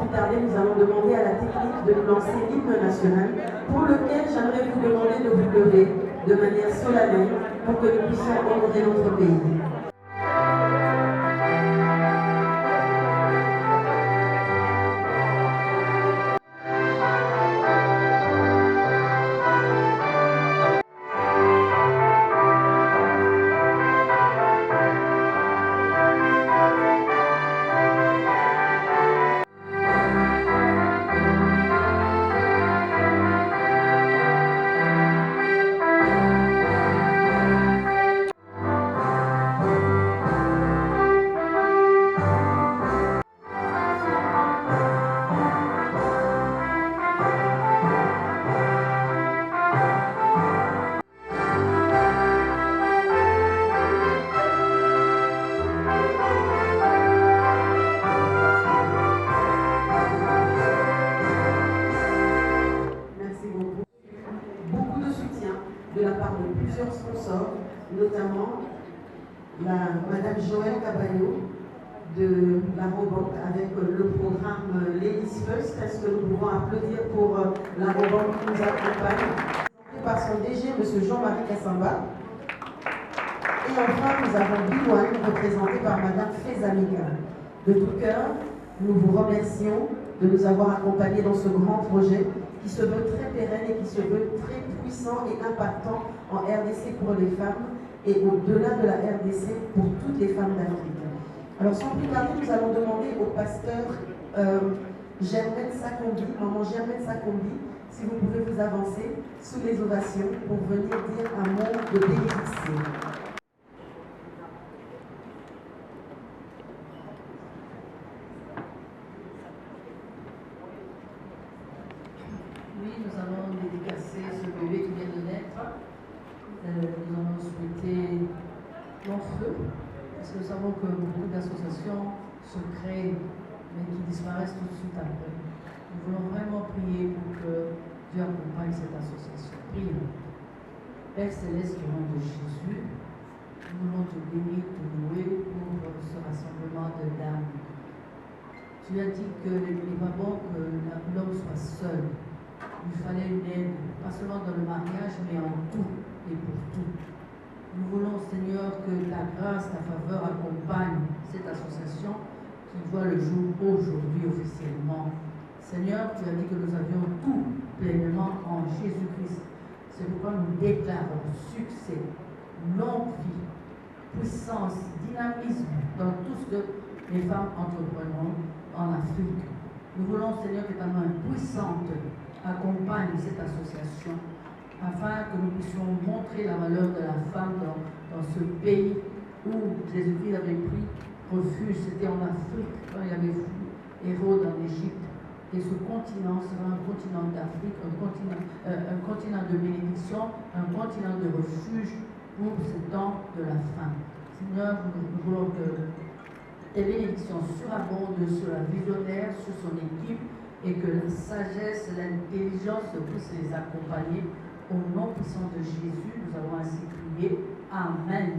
plus tarder, nous allons demander à la technique de nous lancer l'hymne national, pour lequel j'aimerais vous demander de vous lever de manière solennelle pour que nous puissions honorer notre pays. De la part de plusieurs sponsors, notamment Madame Joëlle Caballo de la Robanque avec le programme Ladies First. Est-ce que nous pouvons applaudir pour la Robanque qui nous accompagne, par son DG, M. Jean-Marie Kassamba. Et enfin, nous avons Bilouane, représenté par Madame Fezamika. De tout cœur, nous vous remercions de nous avoir accompagnés dans ce grand projet qui se veut très pérenne et qui se veut très puissant et impactant en RDC pour les femmes et au-delà de la RDC pour toutes les femmes d'Afrique. Alors sans plus tarder, nous allons demander au pasteur Germaine Sakombi, maman Germaine Sakombi, si vous pouvez vous avancer sous les ovations pour venir dire un mot de bénédiction. Nous allons dédicacer ce bébé qui vient de naître. Nous allons souhaiter long feu, parce que nous savons que beaucoup d'associations se créent, mais qui disparaissent tout de suite après. Nous voulons vraiment prier pour que Dieu accompagne cette association. Prions. Père Céleste, au nom de Jésus, nous voulons te bénir, te louer pour ce rassemblement de dames. Tu as dit que il n'est pas bon que l'homme soit seul. Il fallait une aide, pas seulement dans le mariage, mais en tout et pour tout. Nous voulons, Seigneur, que ta grâce, ta faveur accompagne cette association qui voit le jour aujourd'hui officiellement. Seigneur, tu as dit que nous avions tout pleinement en Jésus-Christ. C'est pourquoi nous déclarons succès, longue vie, puissance, dynamisme dans tout ce que les femmes entreprendront en Afrique. Nous voulons, Seigneur, que ta main puissante accompagne cette association afin que nous puissions montrer la valeur de la femme dans ce pays où Jésus-Christ avait pris refuge. C'était en Afrique quand il avait fui Hérode en Égypte. Et ce continent sera un continent d'Afrique, un continent de bénédiction, un continent de refuge pour ce temps de la fin. Seigneur, nous voulons que tes bénédictions surabondent sur la visionnaire, sur son équipe, et que la sagesse, l'intelligence puissent les accompagner. Au nom puissant de Jésus, nous avons ainsi prié. Amen.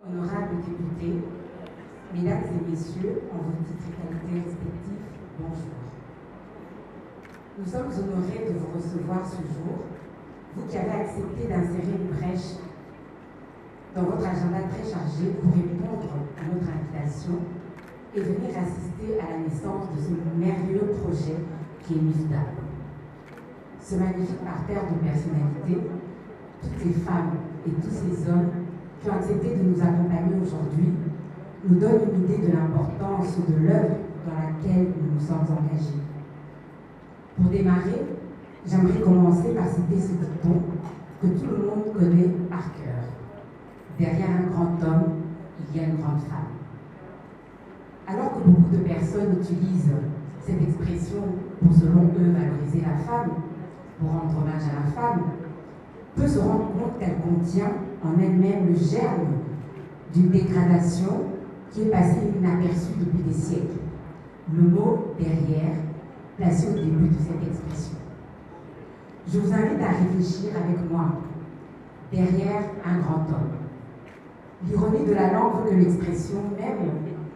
Honorables députés, mesdames et messieurs, en vos titres et qualités respectifs, bonjour. Nous sommes honorés de vous recevoir ce jour, vous qui avez accepté d'insérer une brèche dans votre agenda très chargé pour répondre à notre invitation et venir assister à la naissance de ce merveilleux projet qui est MIFDAB. Ce magnifique parterre de personnalités, toutes ces femmes et tous ces hommes qui ont accepté de nous accompagner aujourd'hui, nous donnent une idée de l'importance de l'œuvre dans laquelle nous nous sommes engagés. Pour démarrer, j'aimerais commencer par citer ce dicton que tout le monde connaît par cœur. Derrière un grand homme, il y a une grande femme. Alors que beaucoup de personnes utilisent cette expression pour, selon eux, valoriser la femme, pour rendre hommage à la femme, peut se rendre compte qu'elle contient en elle-même le germe d'une dégradation qui est passée inaperçue depuis des siècles. Le mot « derrière » placé au début de cette expression. Je vous invite à réfléchir avec moi. Derrière un grand homme, L'ironie de la langue veut que l'expression même,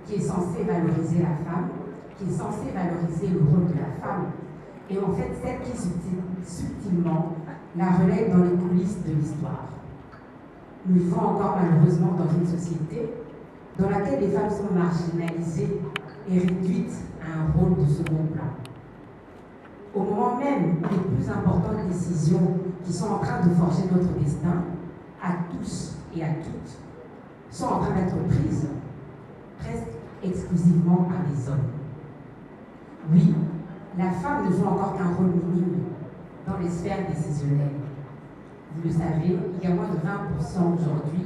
qui est censée valoriser la femme, qui est censée valoriser le rôle de la femme, est en fait celle qui subtilement la relègue dans les coulisses de l'histoire. Nous vivons encore malheureusement dans une société dans laquelle les femmes sont marginalisées et réduites à un rôle de second plan. Au moment même où les plus importantes décisions qui sont en train de forger notre destin, à tous et à toutes, sont en train d'être prises presque exclusivement par les hommes. Oui, la femme ne joue encore qu'un rôle minime dans les sphères décisionnelles. Vous le savez, il y a moins de 20% aujourd'hui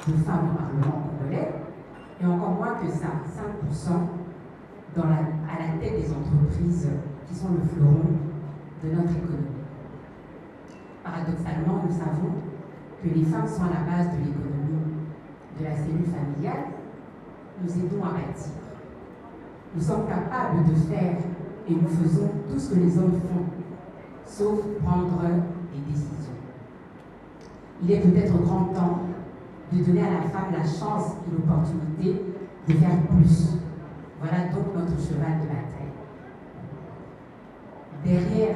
de femmes au Parlement congolais, et encore moins que ça, 5% à la tête des entreprises qui sont le fleuron de notre économie. Paradoxalement, nous savons que les femmes sont à la base de l'économie de la cellule familiale. Nous aidons à bâtir. Nous sommes capables de faire et nous faisons tout ce que les hommes font, sauf prendre des décisions. Il est peut-être grand temps de donner à la femme la chance et l'opportunité de faire plus. Voilà donc notre cheval de bataille. Derrière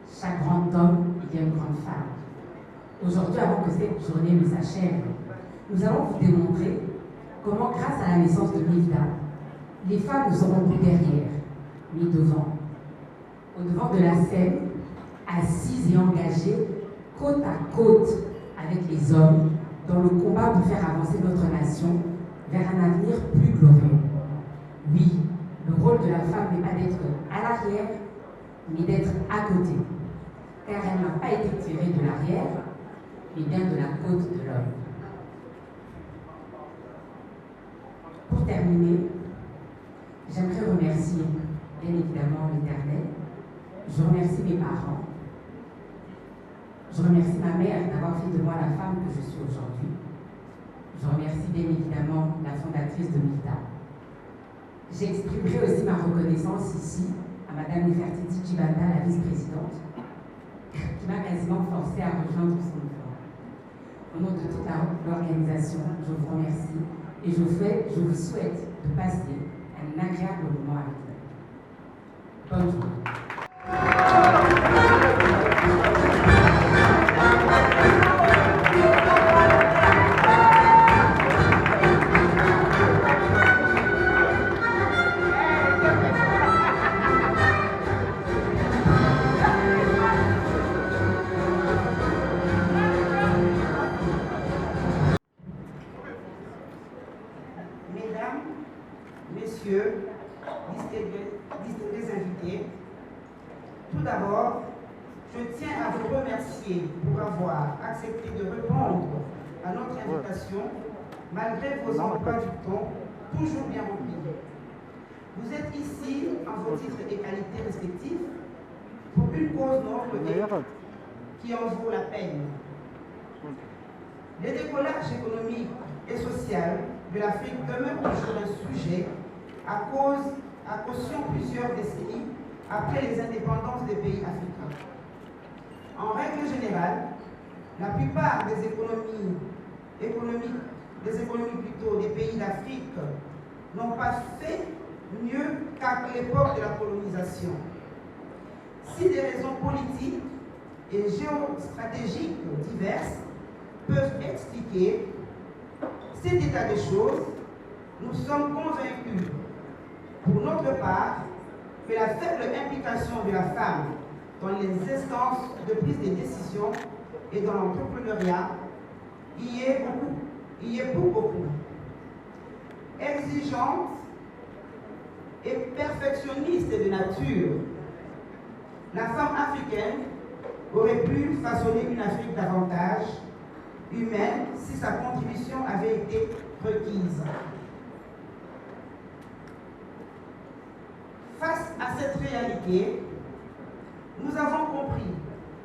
chaque grand homme, il y a une grande femme. Aujourd'hui, avant que cette journée ne s'achève, nous allons vous démontrer comment, grâce à la naissance de Mifta, les femmes ne seront plus derrière, mais devant. Au devant de la scène, assises et engagées, côte à côte avec les hommes, dans le combat pour faire avancer notre nation vers un avenir plus glorieux. Oui, le rôle de la femme n'est pas d'être à l'arrière, mais d'être à côté, car elle n'a pas été tirée de l'arrière, mais bien de la côte de l'homme. Pour terminer, j'aimerais remercier bien évidemment l'Éternel. Je remercie mes parents. Je remercie ma mère d'avoir fait de moi la femme que je suis aujourd'hui. Je remercie bien évidemment la fondatrice de Mifta. J'exprimerai aussi ma reconnaissance ici à Madame Nefertiti Djibanda, la vice-présidente, qui m'a quasiment forcée à rejoindre son mouvement. Au nom de toute l'organisation, je vous remercie et je vous souhaite de passer un agréable moment avec nous. Bonne journée. Messieurs, distingués invités, tout d'abord, je tiens à vous remercier pour avoir accepté de répondre à notre invitation malgré vos emplois du temps toujours bien remplis. Vous êtes ici en vos titres et qualités respectifs pour une cause noble qui en vaut la peine. Le décollage économique et social de l'Afrique demeure toujours un sujet à caution plusieurs décennies après les indépendances des pays africains. En règle générale, la plupart des économies des pays d'Afrique n'ont pas fait mieux qu'à l'époque de la colonisation. Si des raisons politiques et géostratégiques diverses peuvent expliquer cet état de choses, nous sommes convaincus, pour notre part, que la faible implication de la femme dans les instances de prise de décision et dans l'entrepreneuriat y est pour beaucoup. Exigeante et perfectionniste de nature, la femme africaine aurait pu façonner une Afrique davantage humaine si sa contribution avait été requise. Face à cette réalité, nous avons compris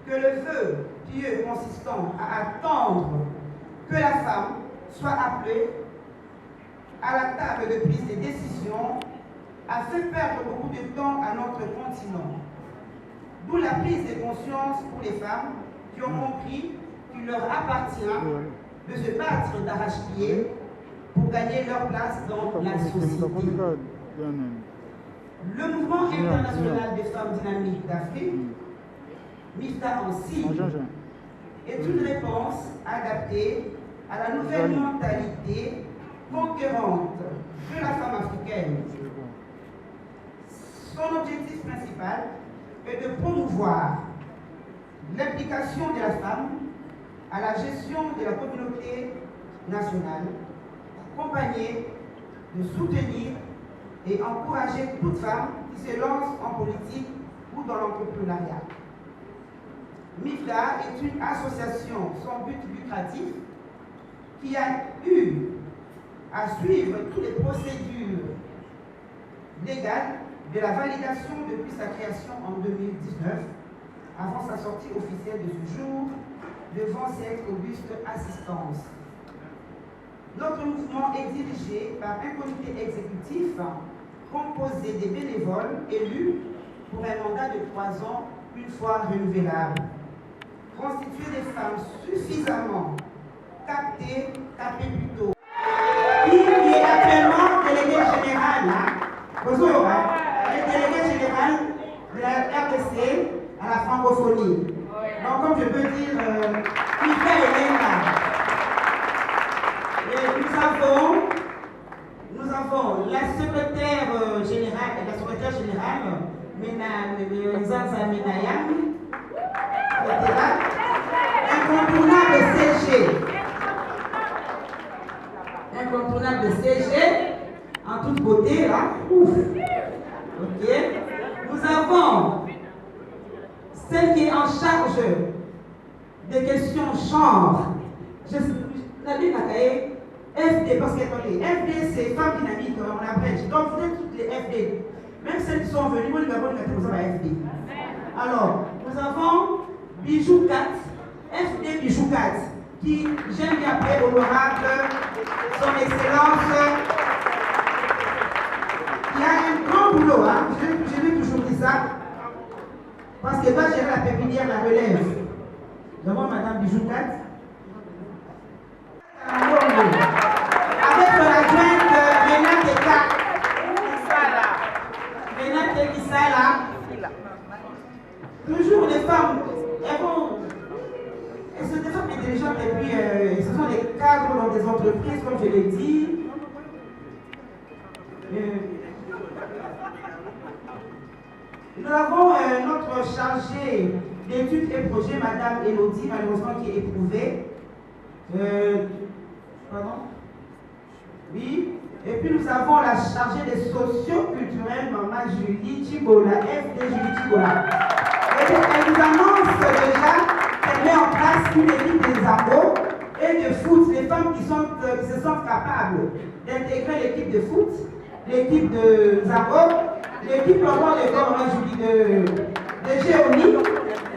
que le vœu pieux consistant à attendre que la femme soit appelée à la table de prise de décision a fait perdre beaucoup de temps à notre continent. D'où la prise de conscience pour les femmes qui ont compris qu'il leur appartient de se battre d'arrache-pied pour gagner leur place dans la société. Le mouvement international des femmes dynamiques d'Afrique, MIFTA en sigle, est une réponse adaptée à la nouvelle mentalité conquérante de la femme africaine. Son objectif principal est de promouvoir l'implication de la femme à la gestion de la communauté nationale, accompagner, de soutenir et encourager toute femme qui se lance en politique ou dans l'entrepreneuriat. MIFTA est une association sans but lucratif qui a eu à suivre toutes les procédures légales de la validation depuis sa création en 2019, avant sa sortie officielle de ce jour, devant cette auguste assistance. Notre mouvement est dirigé par un comité exécutif composé des bénévoles élus pour un mandat de 3 ans, une fois renouvelable, constitué des femmes suffisamment captées plutôt, qui est actuellement délégué général, bonjour, le délégué général de la RDC à la francophonie. Donc, comme je peux dire, Mika Elena. Et nous avons la secrétaire générale, Zaza Menayam, incontournable CG, en toute beauté, là. Ouf. Ok. Nous avons celle qui est en charge des questions genre. FD, parce que attendez, FD c'est Femmes Dynamiques, on abrège. Donc vous êtes toutes les FD. Même celles qui sont venues, moi, nous avons FD. Alors, nous avons Bijou 4, FD Bijou 4, qui, j'aime bien appeler honorable, son excellence, qui a un grand boulot, hein. Je vais toujours dire ça, parce qu'elle va gérer la pépinière, la relève. Nous avons Madame Bijou 4. Avec son adjointe Renate Kissala. Toujours les femmes, elles sont des femmes intelligentes et puis ce sont des cadres dans des entreprises, comme je l'ai dit. Nous avons notre chargée d'études et projets, Madame Elodie, malheureusement qui est éprouvée. Pardon? Oui. Et puis nous avons la chargée des socio-culturels, Maman Julie Chibola, FD Julie Chibola. Et elle nous annonce déjà qu'elle met en place une équipe des Zambo et de foot, les femmes qui se sentent capables d'intégrer l'équipe de foot, l'équipe de Zambo, l'équipe encore de Maman Julie de Géonie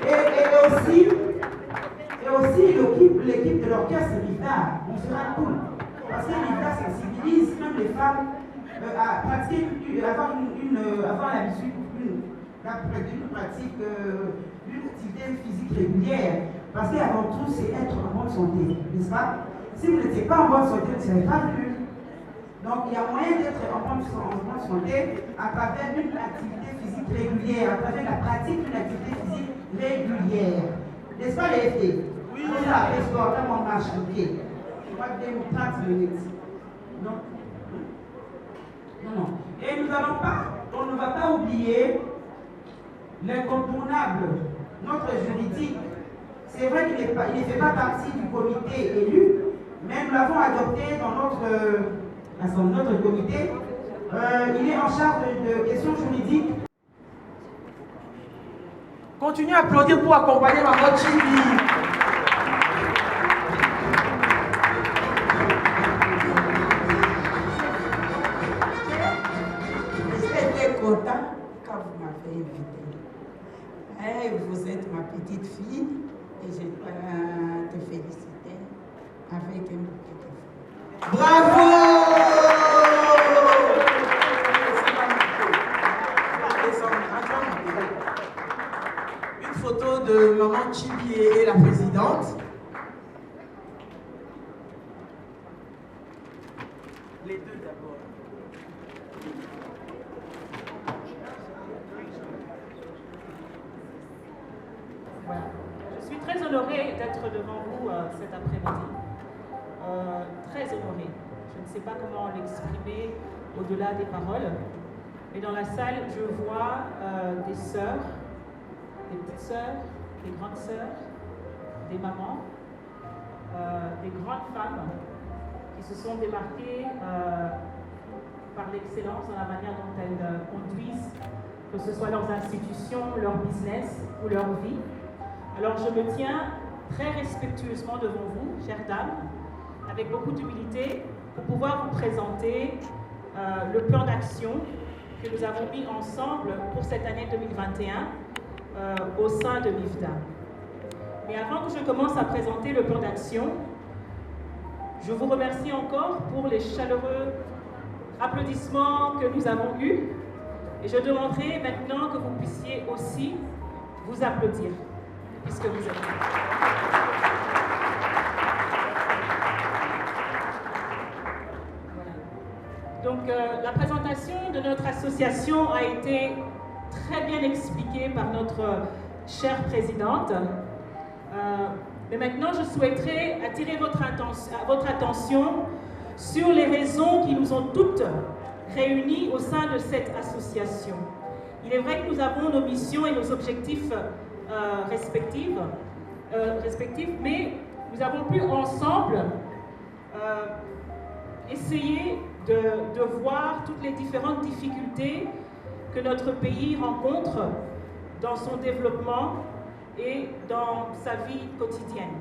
et aussi l'équipe de l'orchestre Mifta. On fera tout. Parce que Mifta sensibilise même les femmes à pratiquer, avoir l'habitude d'une pratique, d'une activité physique régulière. Parce qu'avant tout, c'est être en bonne santé, n'est-ce pas? Si vous n'étiez pas en bonne santé, vous ne serez pas venu. Donc il y a moyen d'être en bonne santé à travers une activité physique régulière, à travers la pratique d'une activité physique régulière. N'est-ce pas les FD? Oui. On a fait sport, comme on marche, ok. On va donner 30 minutes. Non. Non. Et on ne va pas oublier l'incontournable, notre juridique. C'est vrai qu'il ne fait pas partie du comité élu, mais nous l'avons adopté dans notre comité. Il est en charge de questions juridiques. Continuez à applaudir pour accompagner Maman Chibi. J'étais content quand vous m'avez invité. Vous êtes ma petite fille et je dois te féliciter avec un bouquet de fleurs. Bravo! Une photo de Maman Chibi et la présidente. Voilà. Je suis très honorée d'être devant vous cet après-midi. Très honorée. Je ne sais pas comment l'exprimer au-delà des paroles. Mais dans la salle, je vois des sœurs, des petites sœurs, des grandes sœurs, des mamans, des grandes femmes qui se sont démarquées par l'excellence dans la manière dont elles conduisent, que ce soit leurs institutions, leur business ou leur vie. Alors je me tiens très respectueusement devant vous, chères dames, avec beaucoup d'humilité, pour pouvoir vous présenter le plan d'action que nous avons mis ensemble pour cette année 2021 au sein de MIFDA. Mais avant que je commence à présenter le plan d'action, je vous remercie encore pour les chaleureux applaudissements que nous avons eus et je demanderai maintenant que vous puissiez aussi vous applaudir puisque vous êtes là. Donc, la présentation de notre association a été très bien expliquée par notre chère présidente. Mais maintenant, je souhaiterais attirer votre attention sur les raisons qui nous ont toutes réunies au sein de cette association. Il est vrai que nous avons nos missions et nos objectifs respectifs, mais nous avons pu ensemble essayer de voir toutes les différentes difficultés que notre pays rencontre dans son développement et dans sa vie quotidienne.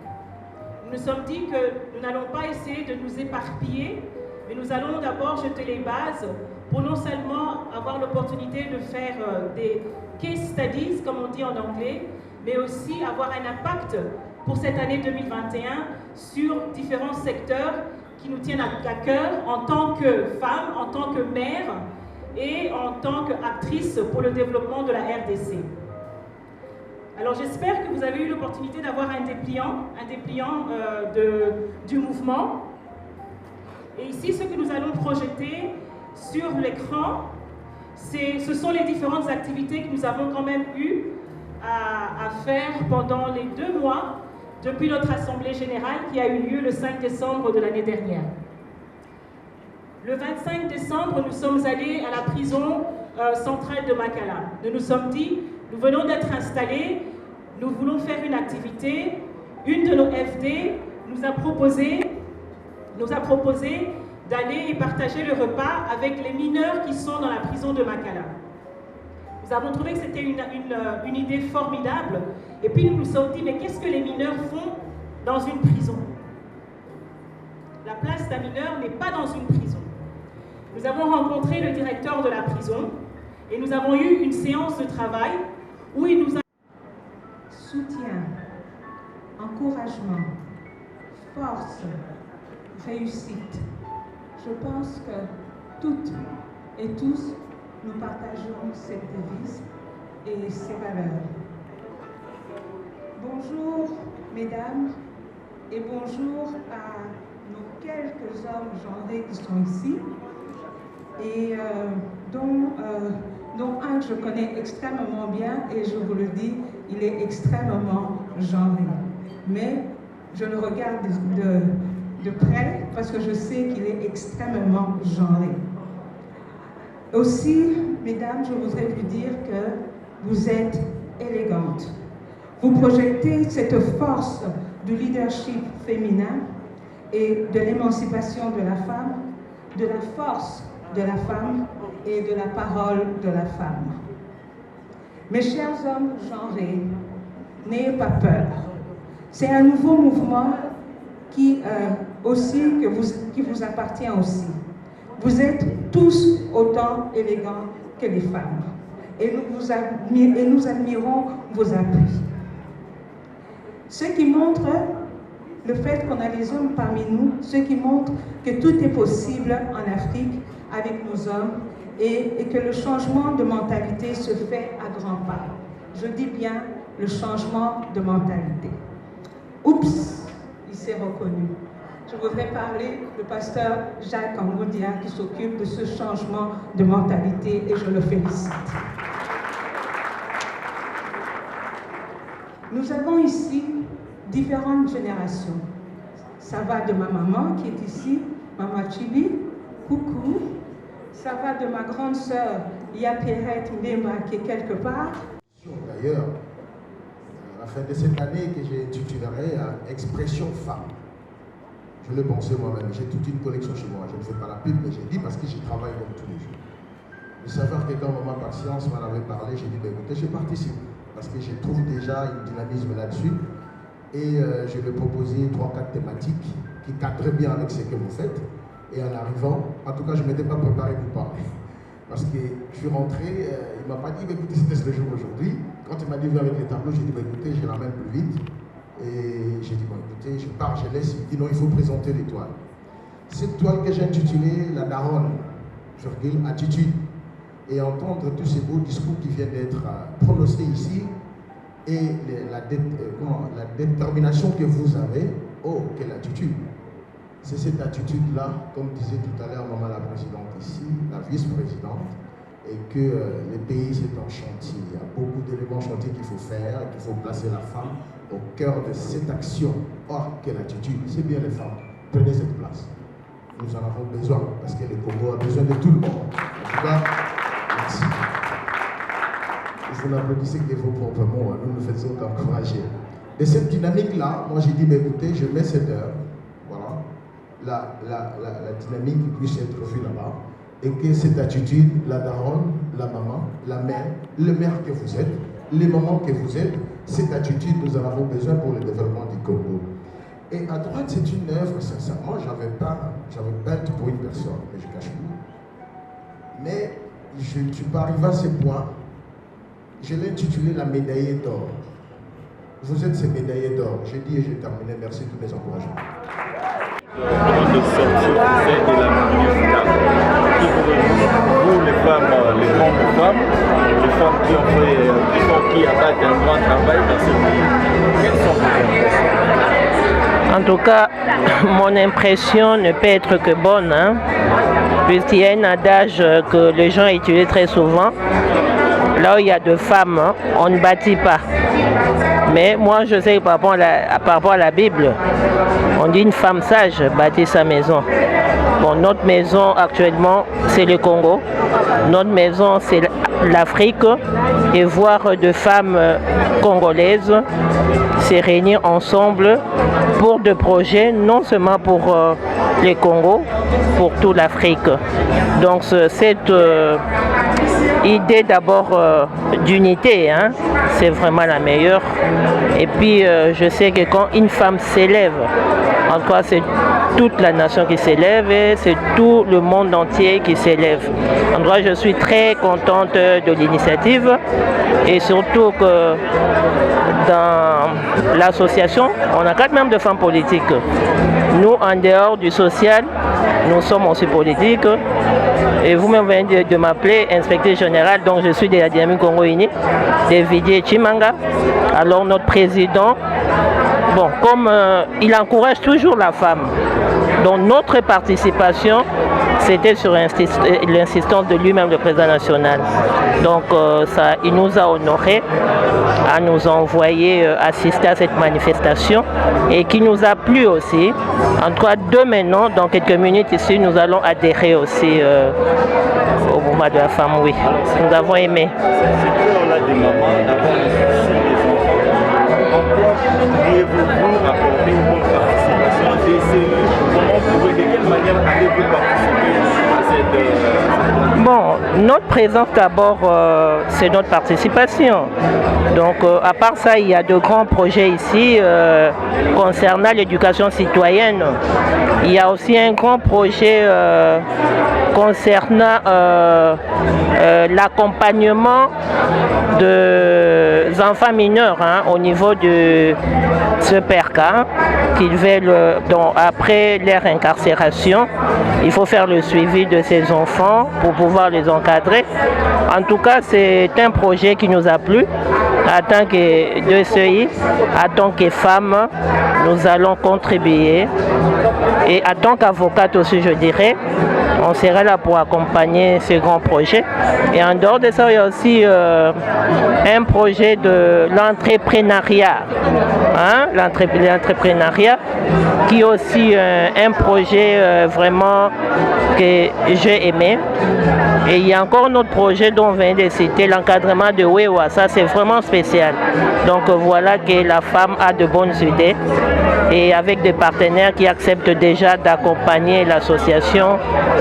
Nous nous sommes dit que nous n'allons pas essayer de nous éparpiller, mais nous allons d'abord jeter les bases pour non seulement avoir l'opportunité de faire des case studies, comme on dit en anglais, mais aussi avoir un impact pour cette année 2021 sur différents secteurs qui nous tiennent à cœur en tant que femmes, en tant que mères et en tant qu'actrices pour le développement de la RDC. Alors j'espère que vous avez eu l'opportunité d'avoir un dépliant du mouvement. Et ici, ce que nous allons projeter sur l'écran, ce sont les différentes activités que nous avons quand même eu à faire pendant les 2 mois depuis notre Assemblée générale qui a eu lieu le 5 décembre de l'année dernière. Le 25 décembre, nous sommes allés à la prison centrale de Makala. Nous nous sommes dit, nous venons d'être installés, nous voulons faire une activité. Une de nos FD nous a proposé d'aller y partager le repas avec les mineurs qui sont dans la prison de Makala. Nous avons trouvé que c'était une idée formidable. Et puis nous nous sommes dit, mais qu'est-ce que les mineurs font dans une prison? La place d'un mineur n'est pas dans une prison. Nous avons rencontré le directeur de la prison et nous avons eu une séance de travail où il nous a... Soutien, encouragement, force, réussite. Je pense que toutes et tous, nous partageons cette devise et ces valeurs. Bonjour, mesdames, et bonjour à nos quelques hommes genrés qui sont ici, et dont un que je connais extrêmement bien, et je vous le dis, il est extrêmement genré. Mais je le regarde de près parce que je sais qu'il est extrêmement genré. Aussi, mesdames, je voudrais vous dire que vous êtes élégantes. Vous projetez cette force du leadership féminin et de l'émancipation de la femme, de la force de la femme et de la parole de la femme. Mes chers hommes genrés, n'ayez pas peur. C'est un nouveau mouvement qui vous appartient aussi. Vous êtes tous autant élégants que les femmes. Et nous admirons vos appuis. Ce qui montre le fait qu'on a les hommes parmi nous, ce qui montre que tout est possible en Afrique avec nos hommes et que le changement de mentalité se fait à grands pas. Je dis bien le changement de mentalité. Oups, il s'est reconnu. Je voudrais parler du pasteur Jacques Angoudia qui s'occupe de ce changement de mentalité et je le félicite. Nous avons ici différentes générations. Ça va de ma maman qui est ici, Maman Chibi, coucou. Ça va de ma grande sœur, Pierrette Ndema, qui est quelque part. D'ailleurs, à la fin de cette année que j'ai intitulerai à Expression femme. Je l'ai pensé moi-même, j'ai toute une collection chez moi. Je ne fais pas la pub, mais j'ai dit parce que j'y travaille comme tous les jours. De savoir que quand Maman Patience m'en avait parlé, j'ai dit, écoutez, je participe. Parce que je trouve déjà un dynamisme là-dessus. Et je vais proposer 3-4 thématiques qui cadrent très bien avec ce que vous faites. Et en arrivant, en tout cas, je ne m'étais pas préparé pour parler. Parce que je suis rentré, il ne m'a pas dit, écoutez, c'était le jour aujourd'hui. Quand il m'a dit, viens avec les tableaux, j'ai dit, écoutez, je l'amène plus vite. Et j'ai dit, bon, écoutez, je pars, je laisse. Il dit, non, il faut présenter les toiles. Cette toile que j'ai intitulée La Daronne, virgule, attitude. Et entendre tous ces beaux discours qui viennent d'être prononcés ici et la détermination que vous avez, oh, quelle attitude! C'est cette attitude-là, comme disait tout à l'heure Maman la présidente ici, la vice-présidente, et que le pays c'est un chantier. Il y a beaucoup d'éléments chantiers qu'il faut faire, qu'il faut placer la femme au cœur de cette action. Oh, quelle attitude! C'est bien les femmes, prenez cette place. Nous en avons besoin, parce que le Congo a besoin de tout le monde. En tout cas, merci. Vous n'applaudissez que vos propres mots, nous ne faisons qu'encourager. De cette dynamique-là, moi j'ai dit, mais écoutez, je mets cette heure, voilà, la dynamique qui puisse être vue là-bas, et que cette attitude, la daronne, la maman, la mère, le maire que vous êtes, les mamans que vous êtes, cette attitude, nous en avons besoin pour le développement du Congo. Et à droite, c'est une œuvre, sincèrement, j'avais peinte pour une personne, mais je cache plus. Mais je ne suis pas arrivé à ce point. Je l'ai intitulé La médaillée d'or. Vous êtes ces médaillés d'or. J'ai dit et j'ai terminé. Merci de tous mes encouragements. De sortir de la vous, les femmes, les grandes femmes qui ont fait, qui abattent un grand travail dans ce pays, quelles sont vos impressions? En tout cas, mon impression ne peut être que bonne, hein, puisqu'il y a un adage que les gens utilisent très souvent. Là où il y a deux femmes, hein, on ne bâtit pas. Mais moi, je sais que par rapport à la Bible, on dit une femme sage bâtit sa maison. Bon, notre maison actuellement, c'est le Congo. Notre maison, c'est l'Afrique. Et voir deux femmes congolaises se réunir ensemble pour des projets, non seulement pour le Congo, pour toute l'Afrique. Donc, cette idée d'abord d'unité, hein, c'est vraiment la meilleure. Et puis je sais que quand une femme s'élève, en tout cas c'est toute la nation qui s'élève et c'est tout le monde entier qui s'élève. En tout cas je suis très contente de l'initiative et surtout que dans l'association, on a 4 membres de femmes politiques. Nous, en dehors du social, nous sommes aussi politiques. Et vous-même venez de m'appeler inspecteur général, donc je suis de la dynamique Congo-Uni, de Vidier Chimanga. Alors notre président, bon, comme il encourage toujours la femme, donc notre participation, c'était sur l'insistance de lui-même, le président national. Donc ça, il nous a honorés à nous envoyer assister à cette manifestation et qui nous a plu aussi. En tout cas, dès maintenant, dans quelques minutes ici, nous allons adhérer aussi au mouvement de la femme, oui. Nous avons aimé. On a des mamans, d'abord en quoi pourriez-vous apporter une bonne participation des cellules? De quelle manière allez-vous participer à cette... Bon, notre présence d'abord, c'est notre participation. Donc, à part ça, il y a de grands projets ici concernant l'éducation citoyenne. Il y a aussi un grand projet concernant l'accompagnement des enfants mineurs, hein, au niveau de ce PERCA, qu'ils veulent, donc après leur incarcération, il faut faire le suivi de ces enfants pour pouvoir les encadrer. En tout cas, c'est un projet qui nous a plu. En tant que DCI, en tant que femme, nous allons contribuer. Et en tant qu'avocate aussi, je dirais, On sera là pour accompagner ce grand projet. Et en dehors de ça, il y a aussi un projet de l'entrepreneuriat. Hein? L'entrepreneuriat qui est aussi un projet vraiment que j'ai aimé. Et il y a encore un autre projet dont on vient de citer, l'encadrement de Wewa. Ça, c'est vraiment spécial. Donc voilà que la femme a de bonnes idées et avec des partenaires qui acceptent déjà d'accompagner l'association.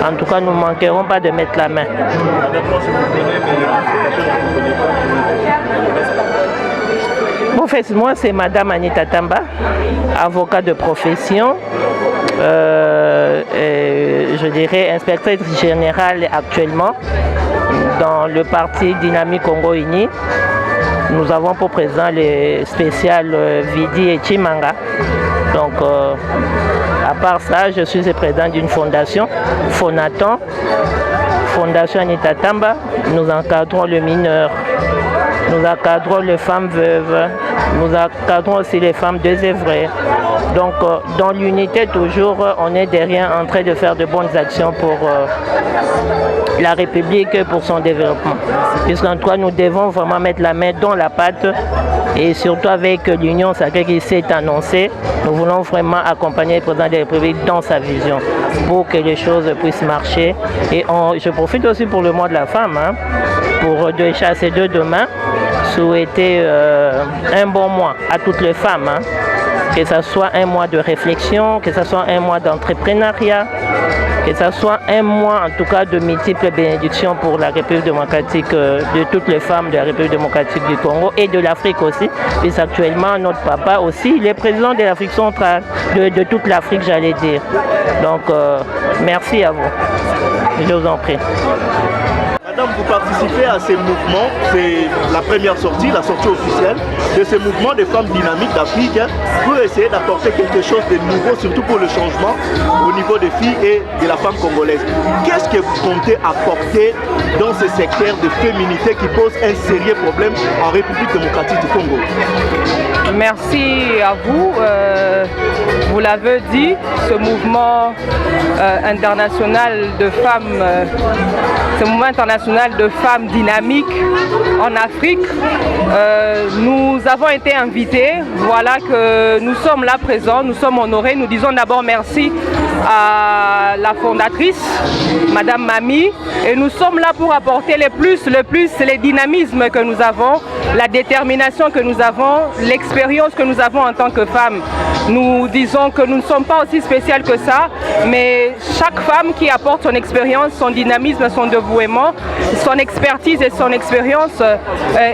En tout cas, nous ne manquerons pas de mettre la main. Bon, fait, moi, c'est Madame Anita Tamba, avocat de profession. Je dirais inspectrice générale actuellement dans le parti Dynamique Congo Uni. Nous avons pour président les spéciales Vidi et Chimanga. Donc, à part ça, je suis le président d'une fondation, Fonaton, Fondation Anita Tamba. Nous encadrons le mineur, nous encadrons les femmes veuves, nous encadrons aussi les femmes désœuvrées. Donc, dans l'unité, toujours, on est derrière en train de faire de bonnes actions pour la République, pour son développement. Puisqu'en tout cas, nous devons vraiment mettre la main dans la pâte et surtout avec l'Union sacrée qui s'est annoncée, nous voulons vraiment accompagner le président de la République dans sa vision pour que les choses puissent marcher. Et je profite aussi pour le mois de la femme, hein, pour de chasser de demain, souhaiter un bon mois à toutes les femmes. Hein. Que ce soit un mois de réflexion, que ce soit un mois d'entrepreneuriat, que ce soit un mois en tout cas de multiples bénédictions pour la République démocratique, de toutes les femmes de la République démocratique du Congo et de l'Afrique aussi, puisque actuellement notre papa aussi, il est président de l'Afrique centrale, de toute l'Afrique j'allais dire. Donc merci à vous, je vous en prie. Madame, vous participez à ces mouvements, c'est la première sortie, la sortie officielle de ces mouvements des femmes dynamiques d'Afrique pour essayer d'apporter quelque chose de nouveau, surtout pour le changement au niveau des filles et de la femme congolaise. Qu'est-ce que vous comptez apporter dans ce secteur de féminité qui pose un sérieux problème en République démocratique du Congo? Merci à vous. Vous l'avez dit, ce mouvement international de femmes, ce mouvement international de femmes dynamiques en Afrique, nous avons été invités. Voilà que nous sommes là présents, nous sommes honorés. Nous disons d'abord merci à la fondatrice, Madame Mami, et nous sommes là pour apporter le plus, les dynamismes que nous avons, la détermination que nous avons, l'expérience que nous avons en tant que femmes. Nous disons que nous ne sommes pas aussi spéciales que ça, mais chaque femme qui apporte son expérience, son dynamisme, son dévouement, son expertise et son expérience,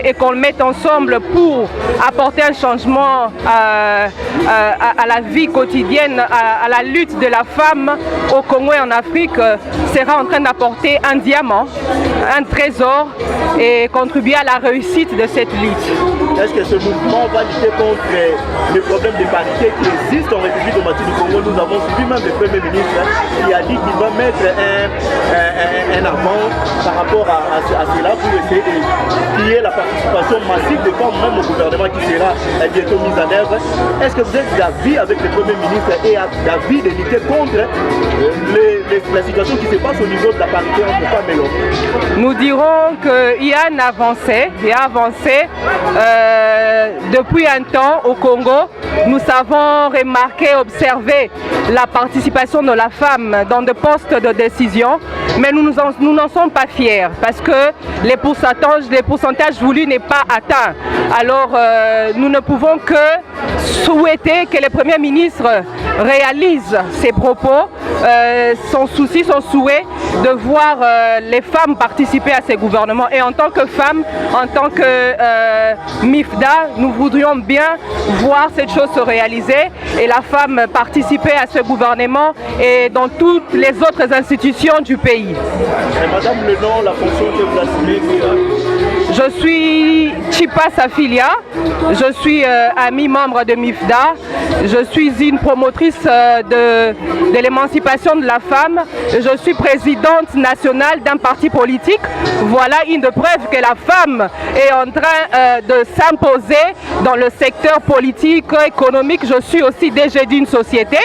et qu'on le mette ensemble pour apporter un changement à la vie quotidienne, à la lutte de la femme au Congo et en Afrique, sera en train d'apporter un diamant, un trésor et contribuer à la réussite de cette lutte. Est-ce que ce mouvement va lutter contre les problèmes de parité qui existent en République démocratique du Congo? Nous avons suivi même le Premier ministre qui a dit qu'il va mettre un avant par rapport à cela pour essayer qu'il y ait la participation massive des femmes même au gouvernement qui sera bientôt mise en œuvre. Est-ce que vous êtes d'avis avec le Premier ministre et d'avis de lutter contre la situation qui se passe au niveau de la parité entre femmes et l'homme? Nous dirons qu'il y a un avancé, depuis un temps au Congo. Nous avons remarqué, observé la participation de la femme dans des postes de décision, mais nous n'en sommes pas fiers parce que les pourcentages voulus n'est pas atteint. Alors nous ne pouvons que souhaiter que le Premier ministre réalise ses propos, son souci, son souhait de voir les femmes participer à ces gouvernements. Et en tant que femme, en tant que MIFDA, nous voudrions bien voir cette chose se réaliser et la femme participer à ce gouvernement et dans toutes les autres institutions du pays. Et madame, le nom, la fonction que vous assumez? Je suis Chipa Safilia, je suis amie membre de MIFDA Je suis une promotrice de l'émancipation de la femme. Je suis présidente nationale d'un parti politique. Voilà une preuve que la femme est en train de s'imposer dans le secteur politique, économique. Je suis aussi DG d'une société.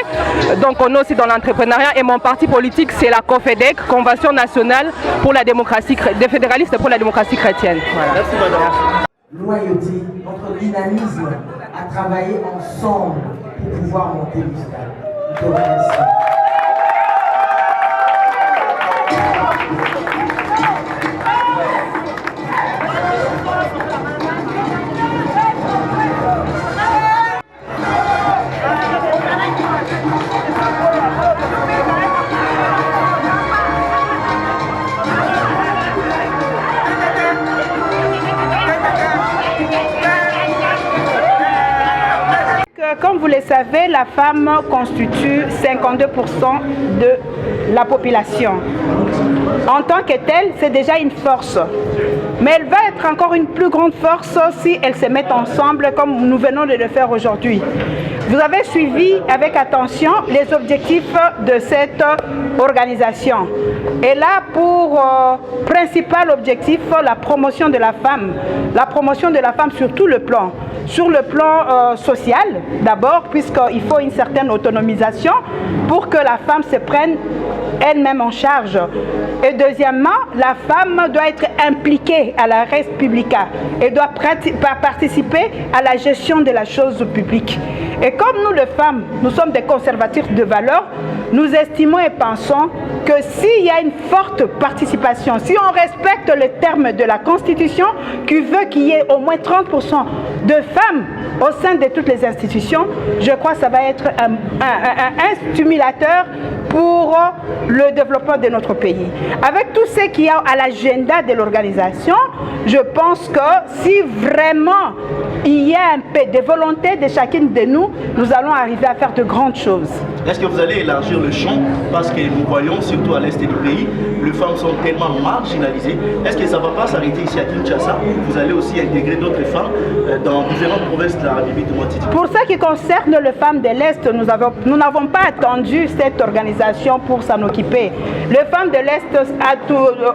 Donc on est aussi dans l'entrepreneuriat et mon parti politique c'est la COFEDEC, Convention nationale pour la démocratie, des fédéralistes pour la démocratie chrétienne. Voilà. Merci madame. Loyauté, notre dynamisme à travailler ensemble pour pouvoir monter le stade. Nous te remercions. Comme vous le savez, la femme constitue 52% de la population. En tant que telle, c'est déjà une force. Mais elle va être encore une plus grande force si elles se mettent ensemble comme nous venons de le faire aujourd'hui. Vous avez suivi avec attention les objectifs de cette organisation. Et là, pour principal objectif, la promotion de la femme. La promotion de la femme sur tout le plan. Sur le plan social, d'abord, puisqu'il faut une certaine autonomisation pour que la femme se prenne elle-même en charge. Et deuxièmement, la femme doit être impliquée à la res publica et doit participer à la gestion de la chose publique. Et comme nous, les femmes, nous sommes des conservatrices de valeurs, nous estimons et pensons que s'il y a une forte participation, si on respecte les termes de la Constitution qui veut qu'il y ait au moins 30% de femmes au sein de toutes les institutions, je crois que ça va être un stimulateur pour le développement de notre pays. Avec tout ce qu'il y a à l'agenda de l'organisation, je pense que si vraiment il y a un peu de volonté de chacune de nous, nous allons arriver à faire de grandes choses. Est-ce que vous allez élargir le champ? Parce que nous voyons, surtout à l'est du pays, les femmes sont tellement marginalisées. Est-ce que ça ne va pas s'arrêter ici à Kinshasa ou vous allez aussi intégrer d'autres femmes dans différentes provinces de la République de Moitié? Pour ce qui concerne les femmes de l'Est, nous n'avons pas attendu cette organisation pour s'en occuper. Les femmes de l'Est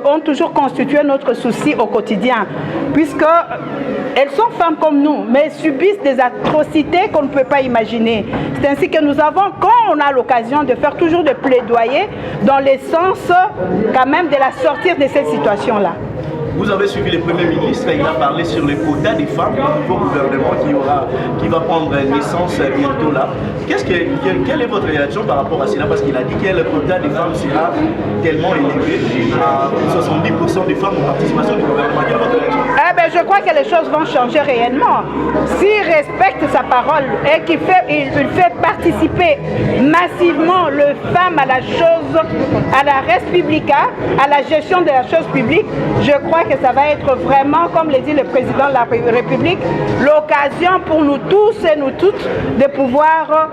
ont toujours constitué notre souci au quotidien, puisqu'elles sont femmes comme nous, mais subissent des atrocités qu'on ne peut pas imaginer. C'est ainsi que nous avons, quand on a l'occasion de faire toujours des plaidoyers dans le sens quand même de la sortir de cette situation-là. Vous avez suivi le Premier ministre, il a parlé sur les quotas des femmes, le nouveau gouvernement qui va prendre naissance bientôt là. Quelle est votre réaction par rapport à cela? Parce qu'il a dit que le quota des femmes sera tellement élevé à 70% des femmes en participation du gouvernement. Quelle est votre réaction? Je crois que les choses vont changer réellement. S'il respecte sa parole et qu'il fait participer massivement les femmes à la chose, à la res publica, à la gestion de la chose publique, je crois que ça va être vraiment, comme le dit le président de la République, l'occasion pour nous tous et nous toutes de pouvoir